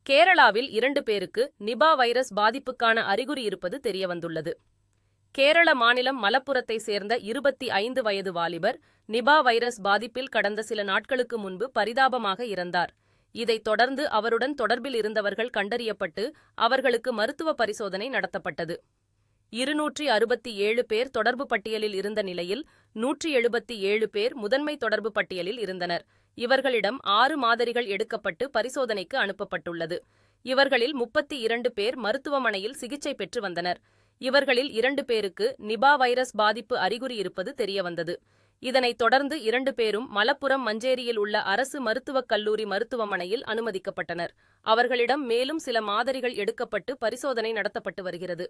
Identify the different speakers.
Speaker 1: கேரளாவில் 2 பேருக்கு Nipah virus பாதிப்புக்கான அறிகுறி இருப்பது தெரியவந்துள்ளது. கேரள மாநிலம் மலப்புரத்தை சேர்ந்த 25 வயது வாலிபர் நிபா வைரஸ் பாதிப்பில் கடந்த சில நாட்களுக்கு முன்பு பரிதாபமாக இறந்தார். இதைத் தொடர்ந்து அவருடன் தொடர்பில் இருந்தவர்கள் கண்டறியப்பட்டு அவர்களுக்கு மருத்துவ பரிசோதனை நடத்தப்பட்டது. 267 பேர் தொடர்பு பட்டியலில் இருந்த நிலையில் 177 பேர் முதன்மை தொடர்பு பட்டியலில் இருந்தனர். இவர்களிடம் 6 மாதிரிகள் எடுக்கப்பட்டு பரிசோதனைக்கு அனுப்பப்பட்டுள்ளது. இவர்களில் 32 பேர் மருத்துவமனையில் சிகிச்சை பெற்று வந்தனர். இவர்களில் 2 பேருக்கு நிபா வைரஸ் பாதிப்பு அறிகுறி இருப்பது தெரியவந்தது. இதனைத் தொடர்ந்து 2 பேரும் மலப்புரம் மஞ்சேரியில் உள்ள அரசு மருத்துவக் கல்லூரி மருத்துவமனையில் அனுமதிக்கப்பட்டனர். அவர்களிடம் மேலும் சில மாதிரிகள் எடுக்கப்பட்டு பரிசோதனை நடத்தப்பட்டு வருகிறது.